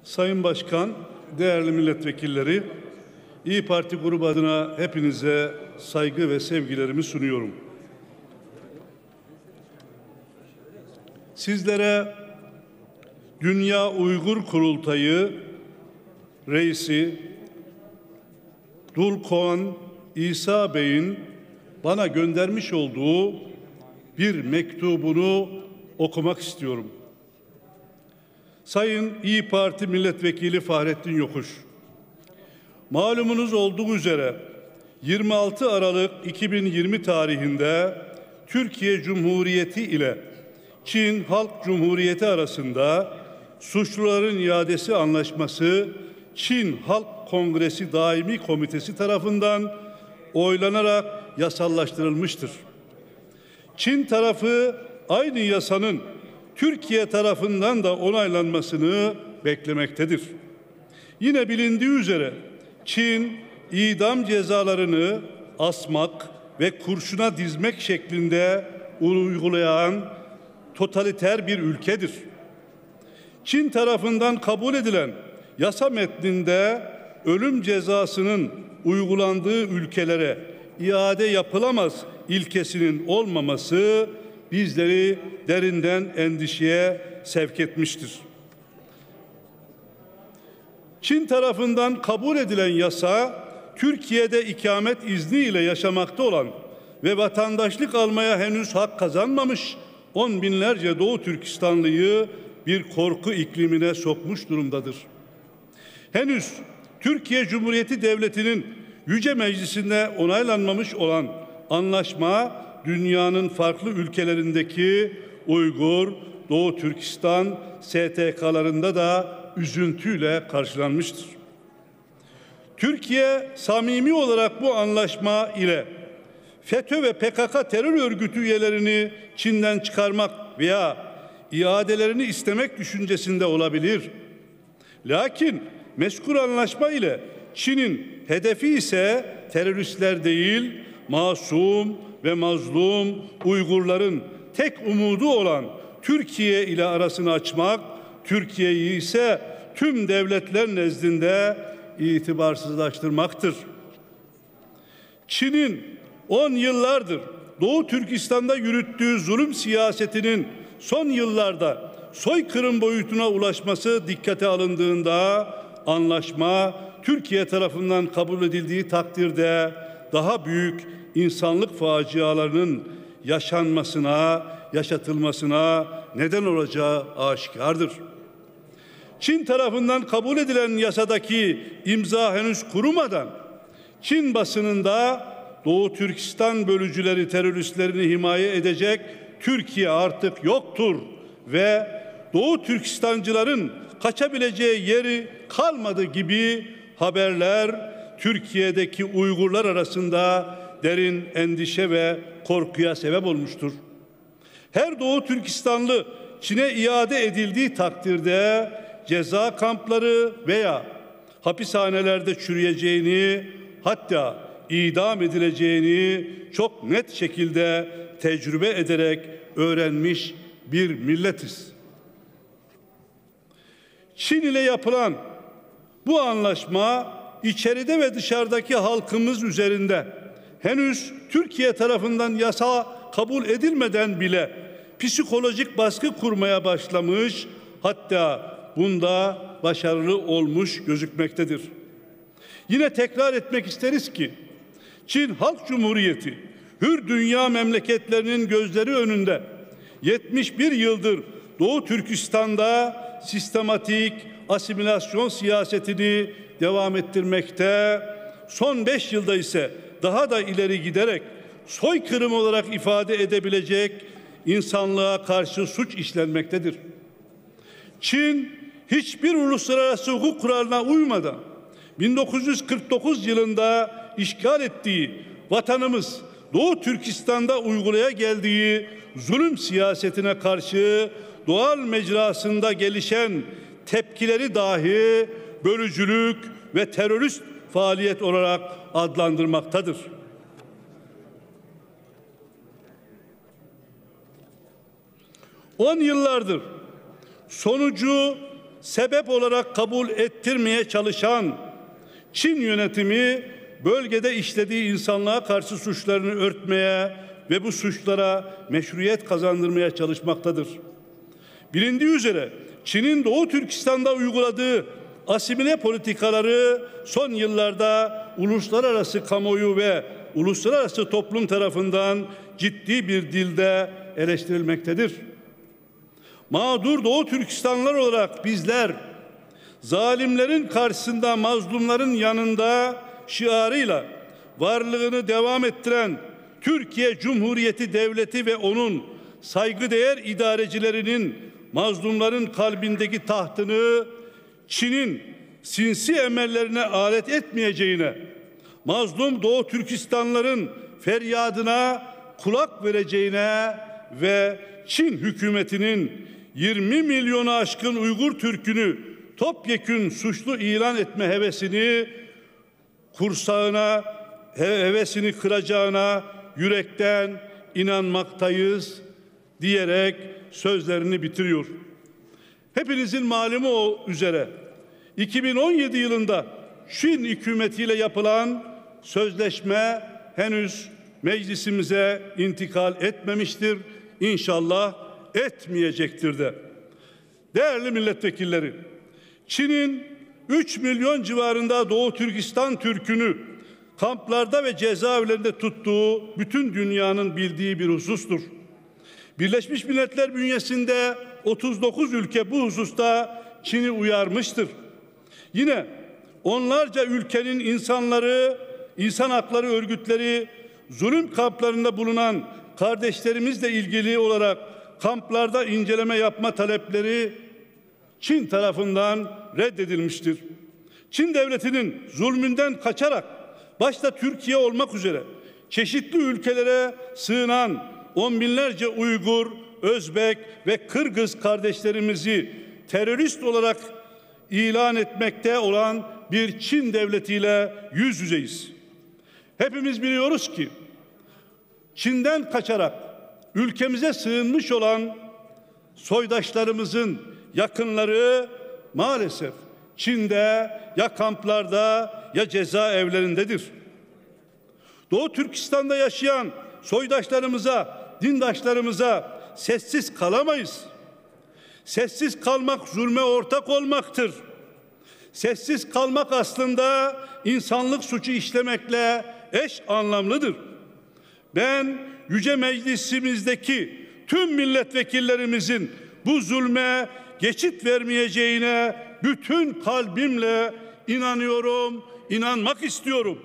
Sayın Başkan, değerli milletvekilleri, İYİ Parti grubu adına hepinize saygı ve sevgilerimi sunuyorum. Sizlere Dünya Uygur Kurultayı Reisi Dulkoğan İsa Bey'in bana göndermiş olduğu bir mektubunu okumak istiyorum. Sayın İYİ Parti Milletvekili Fahrettin Yokuş, malumunuz olduğu üzere 26 Aralık 2020 tarihinde Türkiye Cumhuriyeti ile Çin Halk Cumhuriyeti arasında suçluların iadesi anlaşması Çin Halk Kongresi Daimi Komitesi tarafından oylanarak yasallaştırılmıştır. Çin tarafı aynı yasanın Türkiye tarafından da onaylanmasını beklemektedir. Yine bilindiği üzere Çin idam cezalarını asmak ve kurşuna dizmek şeklinde uygulayan totaliter bir ülkedir. Çin tarafından kabul edilen yasa metninde ölüm cezasının uygulandığı ülkelere iade yapılamaz ilkesinin olmaması bizleri derinden endişeye sevk etmiştir. Çin tarafından kabul edilen yasa, Türkiye'de ikamet izni ile yaşamakta olan ve vatandaşlık almaya henüz hak kazanmamış on binlerce Doğu Türkistanlıyı bir korku iklimine sokmuş durumdadır. Henüz Türkiye Cumhuriyeti Devleti'nin Yüce Meclisi'nde onaylanmamış olan anlaşma, dünyanın farklı ülkelerindeki Uygur, Doğu Türkistan STK'larında da üzüntüyle karşılanmıştır. Türkiye samimi olarak bu anlaşma ile FETÖ ve PKK terör örgütü üyelerini Çin'den çıkarmak veya iadelerini istemek düşüncesinde olabilir. Lakin mezkur anlaşma ile Çin'in hedefi ise teröristler değil, masum ve mazlum Uygurların tek umudu olan Türkiye ile arasını açmak, Türkiye'yi ise tüm devletler nezdinde itibarsızlaştırmaktır. Çin'in 10 yıllardır Doğu Türkistan'da yürüttüğü zulüm siyasetinin son yıllarda soykırım boyutuna ulaşması dikkate alındığında anlaşma Türkiye tarafından kabul edildiği takdirde daha büyük insanlık facialarının yaşatılmasına neden olacağı aşikardır. Çin tarafından kabul edilen yasadaki imza henüz kurumadan Çin basınında Doğu Türkistan bölücüleri, teröristlerini himaye edecek Türkiye artık yoktur ve Doğu Türkistancıların kaçabileceği yeri kalmadı gibi haberler Türkiye'deki Uygurlar arasında derin endişe ve korkuya sebep olmuştur. Her Doğu Türkistanlı Çin'e iade edildiği takdirde ceza kampları veya hapishanelerde çürüyeceğini, hatta idam edileceğini çok net şekilde tecrübe ederek öğrenmiş bir milletiz. Çin ile yapılan bu anlaşma içeride ve dışarıdaki halkımız üzerinde henüz Türkiye tarafından yasa kabul edilmeden bile psikolojik baskı kurmaya başlamış, hatta bunda başarılı olmuş gözükmektedir. Yine tekrar etmek isteriz ki Çin Halk Cumhuriyeti hür dünya memleketlerinin gözleri önünde 71 yıldır Doğu Türkistan'da sistematik asimilasyon siyasetini devam ettirmekte, son 5 yılda ise daha da ileri giderek soykırım olarak ifade edebilecek insanlığa karşı suç işlenmektedir. Çin hiçbir uluslararası hukuk kuralına uymadan 1949 yılında işgal ettiği vatanımız Doğu Türkistan'da uygulaya geldiği zulüm siyasetine karşı doğal mecrasında gelişen tepkileri dahi bölücülük ve terörist faaliyet olarak adlandırmaktadır. On yıllardır sonucu sebep olarak kabul ettirmeye çalışan Çin yönetimi bölgede işlediği insanlığa karşı suçlarını örtmeye ve bu suçlara meşruiyet kazandırmaya çalışmaktadır. Bilindiği üzere Çin'in Doğu Türkistan'da uyguladığı asimile politikaları son yıllarda uluslararası kamuoyu ve uluslararası toplum tarafından ciddi bir dilde eleştirilmektedir. Mağdur Doğu Türkistanlılar olarak bizler zalimlerin karşısında mazlumların yanında şiarıyla varlığını devam ettiren Türkiye Cumhuriyeti Devleti ve onun saygıdeğer idarecilerinin mazlumların kalbindeki tahtını Çin'in sinsi emellerine alet etmeyeceğine, mazlum Doğu Türkistanlıların feryadına kulak vereceğine ve Çin hükümetinin 20 milyonu aşkın Uygur Türk'ünü topyekün suçlu ilan etme hevesini kıracağına yürekten inanmaktayız diyerek sözlerini bitiriyor. Hepinizin malumu üzere 2017 yılında Çin hükümetiyle yapılan sözleşme henüz meclisimize intikal etmemiştir. İnşallah etmeyecektir de. Değerli milletvekilleri, Çin'in 3 milyon civarında Doğu Türkistan Türk'ünü kamplarda ve cezaevlerinde tuttuğu bütün dünyanın bildiği bir husustur. Birleşmiş Milletler bünyesinde 39 ülke bu hususta Çin'i uyarmıştır. Yine onlarca ülkenin insan hakları örgütleri zulüm kamplarında bulunan kardeşlerimizle ilgili olarak kamplarda inceleme yapma talepleri Çin tarafından reddedilmiştir. Çin devletinin zulmünden kaçarak başta Türkiye olmak üzere çeşitli ülkelere sığınan on binlerce Uygur, Özbek ve Kırgız kardeşlerimizi terörist olarak ilan etmekte olan bir Çin devletiyle yüz yüzeyiz. Hepimiz biliyoruz ki Çin'den kaçarak ülkemize sığınmış olan soydaşlarımızın yakınları maalesef Çin'de ya kamplarda ya cezaevlerindedir. Doğu Türkistan'da yaşayan soydaşlarımıza, dindaşlarımıza sessiz kalamayız. Sessiz kalmak zulme ortak olmaktır. Sessiz kalmak aslında insanlık suçu işlemekle eş anlamlıdır. Ben Yüce Meclisimizdeki tüm milletvekillerimizin bu zulme geçit vermeyeceğine bütün kalbimle inanıyorum, inanmak istiyorum.